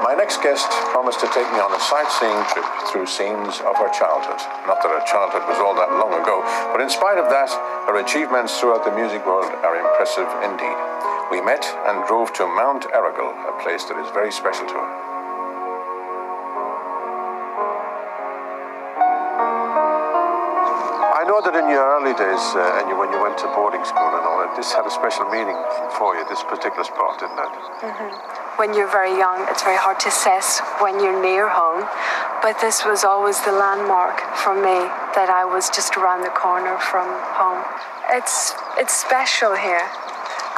My next guest promised to take me on a sightseeing trip through scenes of her childhood. Not that her childhood was all that long ago, but in spite of that, her achievements throughout the music world are impressive indeed. We met and drove to Mount Errigal, a place that is very special to her. I know that in your early days, and when you went to boarding school and all that, this had a special meaning for you, this particular spot, didn't it? Mm-hmm. When you're very young, it's very hard to assess when you're near home, but this was always the landmark for me, that I was just around the corner from home. It's special here,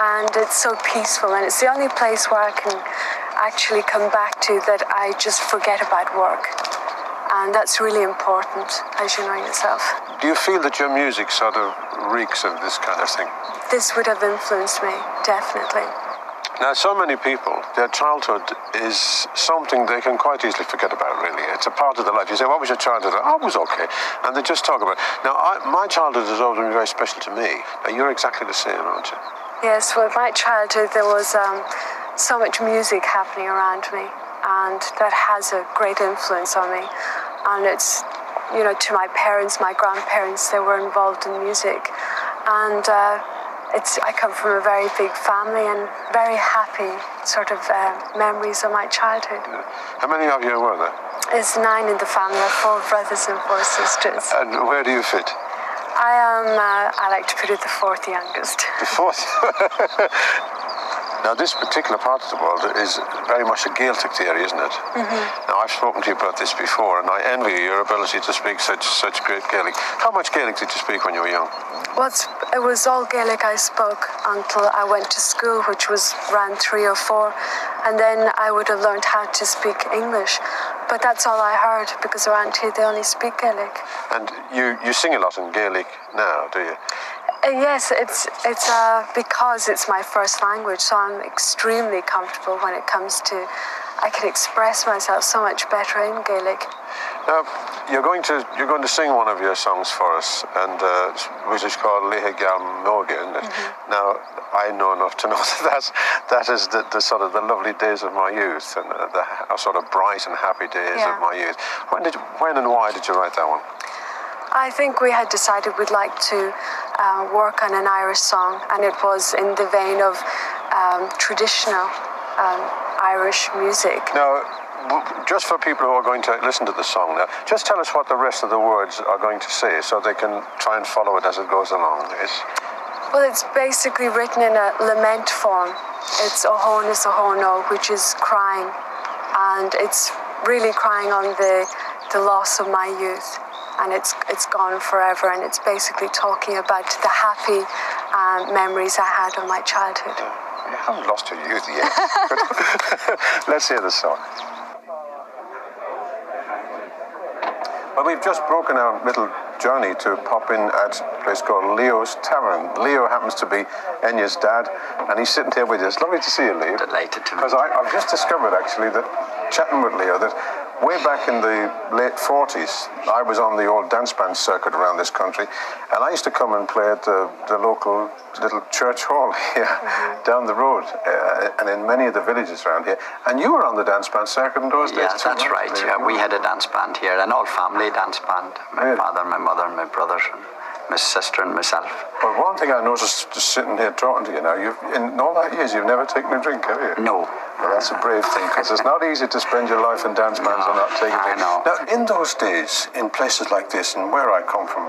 and it's so peaceful, and it's the only place where I can actually come back to that I just forget about work. And that's really important, as you know yourself. Do you feel that your music sort of reeks of this kind of thing? This would have influenced me, definitely. Now, so many people, their childhood is something they can quite easily forget about, really. It's a part of their life. You say, what was your childhood? Oh, it was okay. And they just talk about it. Now, my childhood has always been very special to me. Now, you're exactly the same, aren't you? Yes, well, my childhood, there was so much music happening around me, and that has a great influence on me. And it's, you know, to my parents, my grandparents, they were involved in music. And I come from a very big family and very happy sort of memories of my childhood. Yeah. How many of you were there? There's 9 in the family, 4 brothers and 4 sisters. And where do you fit? I am, I like to put it, the 4th youngest. The 4th? Now, this particular part of the world is very much a Gaeltacht area, isn't it? Mm-hmm. Now, I've spoken to you about this before, and I envy your ability to speak such great Gaelic. How much Gaelic did you speak when you were young? Well, it was all Gaelic I spoke until I went to school, which was around 3 or 4, and then I would have learned how to speak English. But that's all I heard, because around here they only speak Gaelic. And you sing a lot in Gaelic now, do you? Yes, it's because it's my first language, so I'm extremely comfortable when it comes to, I can express myself so much better in Gaelic. Now, you're going to sing one of your songs for us, and which is called Lehe Gal Moge, isn't it? Mm-hmm. Now, I know enough to know that is the sort of the lovely days of my youth, and the sort of bright and happy days of my youth. When and why did you write that one? I think we had decided we'd like to work on an Irish song, and it was in the vein of traditional Irish music. Now, just for people who are going to listen to the song now, just tell us what the rest of the words are going to say so they can try and follow it as it goes along. Well, it's basically written in a lament form. It's Ohon is Ohono, which is crying, and it's really crying on the loss of my youth. And it's gone forever, and it's basically talking about the happy memories I had of my childhood. You haven't lost your youth yet. Let's hear the song. Well, we've just broken our little journey to pop in at a place called Leo's Tavern. Leo happens to be Enya's dad, and he's sitting here with us. Lovely to see you, Leo. Delighted to meet you. Because I've just discovered, actually, that chatting with Leo, that way back in the late 40s, I was on the old dance band circuit around this country, and I used to come and play at the local little church hall here down the road, and in many of the villages around here. And you were on the dance band circuit in those days too? Yeah, that's right. Yeah, we had a dance band here, an all-family dance band. My father, my mother, my brothers, and my sister and myself. Well, one thing I noticed just sitting here talking to you now, in all that years, you've never taken a drink, have you? No. Well, that's a brave thing, because it's not easy to spend your life in dance bands and not taking a drink. I know. Now, in those days, in places like this, and where I come from,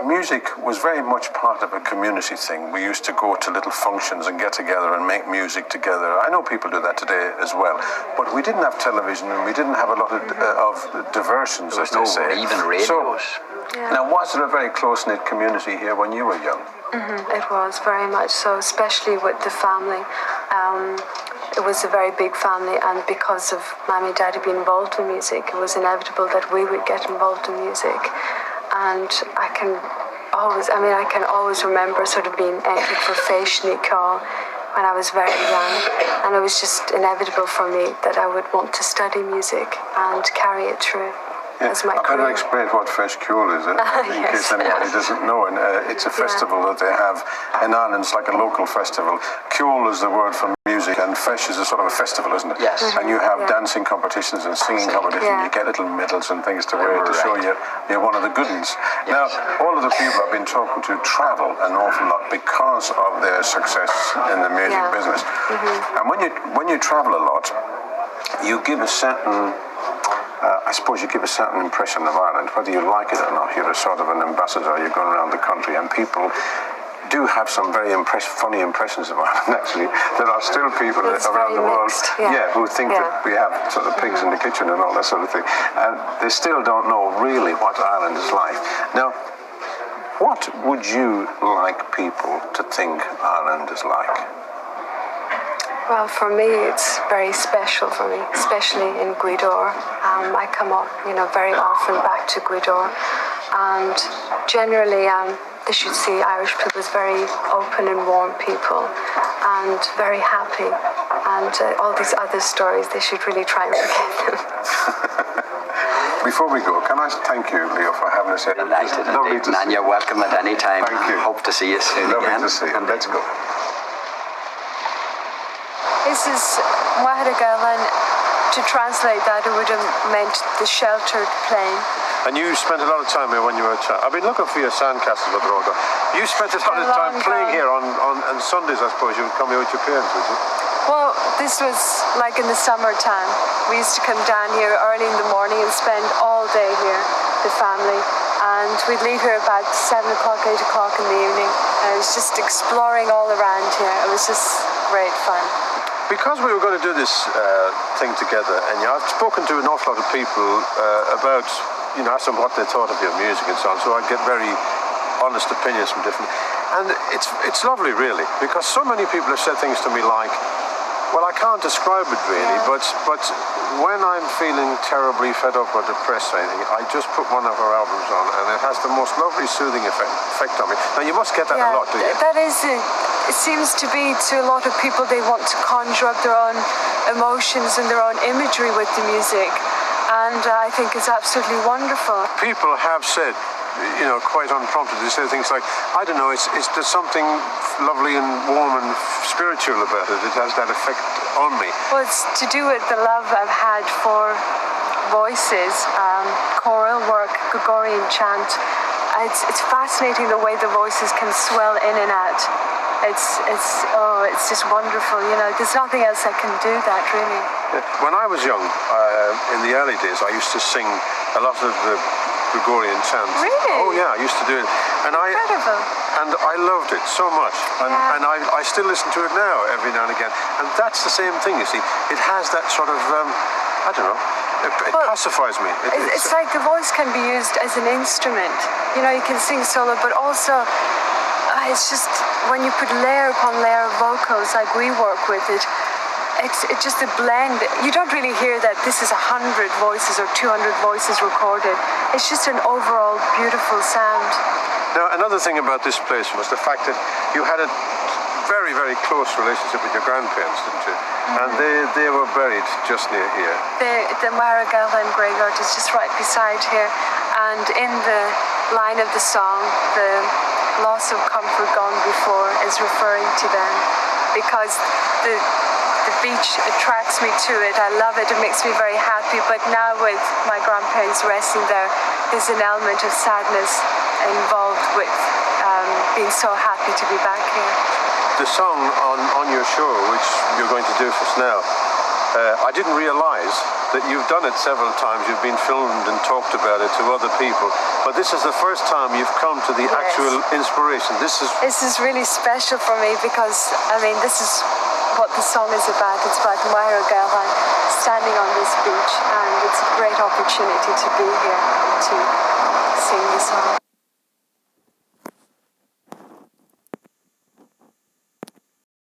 music was very much part of a community thing. We used to go to little functions and get together and make music together. I know people do that today as well, but we didn't have television, and we didn't have a lot of diversions, as they say. Even radios. Now, was there a very close-knit community here when you were young? It was very much so, especially with the family. It was a very big family, and because of Mommy and Daddy being involved in music, it was inevitable that we would get involved in music. And I can always remember sort of being entered for Féisciní Ceáil when I was very young, and it was just inevitable for me that I would want to study music and carry it through. As my I better career. explain what Feis Ceáil is, in Yes. case anybody doesn't know. And it's a festival that they have in Ireland. It's like a local festival. Ceáil is the word for music, and Feis is a sort of a festival, isn't it? Yes. And you have Yeah. dancing competitions and singing competitions. Yeah. You get little medals and things to wear to Right. show you're one of the good ones. Now, all of the people I've been talking to travel an awful lot because of their success in the music Yeah. business. And when you travel a lot, you give a certain I suppose you give a certain impression of Ireland, whether you like it or not. You're a sort of an ambassador. You're going around the country, and people do have some very funny impressions of Ireland. Actually, there are still people It's around the very world, mixed, yeah. who think Yeah. that we have sort of pigs in the kitchen and all that sort of thing, and they still don't know really what Ireland is like. Now, what would you like people to think Ireland is like? Well, for me, it's very special for me, especially in Gweedore. I come up, very often back to Gweedore, and generally, they should see Irish people as very open and warm people, and very happy. And all these other stories, they should really try and forget them. Before we go, can I thank you, Leo, for having us here? Delighted Lovely indeed, to and see you're welcome at any time. Thank you. Hope to see you soon Lovely again. to see you. And Let's go. This is Wahadagalan. To translate that, it would have meant the sheltered plain. And you spent a lot of time here when you were a child. I've been looking for your sandcastles, but they're all gone. You spent a lot of time long playing gone. here on Sundays, I suppose. You would come here with your parents, would you? Well, this was like in the summertime. We used to come down here early in the morning and spend all day here, the family. And we'd leave here about 7 o'clock, 8 o'clock in the evening. And it was just exploring all around here. It was just great fun. Because we were going to do this thing together, and I've spoken to an awful lot of people about, asked them what they thought of your music and so on, so I get very honest opinions from different... And it's lovely, really, because so many people have said things to me like, well, I can't describe it really, Yeah. but when I'm feeling terribly fed up or depressed or anything, I just put one of her albums on, and it has the most lovely soothing effect on me. Now, you must get that a lot, do you? That is it seems to be to a lot of people, they want to conjure up their own emotions and their own imagery with the music. And I think it's absolutely wonderful. People have said, quite unprompted, they say things like, I don't know, there's something lovely and warm and spiritual about it. It has that effect on me. Well, it's to do with the love I've had for voices, choral work, Gregorian chant. It's fascinating the way the voices can swell in and out. It's just wonderful. There's nothing else that can do that, really. When I was young, in the early days, I used to sing a lot of the Gregorian chants. Really? Oh yeah, I used to do it. Incredible. And I loved it so much. Yeah. And I still listen to it now, every now and again. And that's the same thing, you see. It has that sort of, I don't know, it pacifies me. It's like the voice can be used as an instrument. You can sing solo, but also it's just when you put layer upon layer of vocals like we work with it, it's just a blend. You don't really hear that this is 100 voices or 200 voices recorded. It's just an overall beautiful sound. Now, another thing about this place was the fact that you had a very, very close relationship with your grandparents, didn't you? Mm-hmm. And they were buried just near here. The Maragalan graveyard is just right beside here. And in the line of the song, the loss of comfort gone before is referring to them, because the beach attracts me to it. I love it. It makes me very happy. But now with my grandparents resting there, there's an element of sadness involved with being so happy to be back here. The song on your show, which you're going to do for us now, I didn't realise that you've done it several times. You've been filmed and talked about it to other people. But this is the first time you've come to the actual inspiration. This is really special for me because, this is what the song is about. It's about Maira Gahan standing on this beach, and it's a great opportunity to be here to sing the song.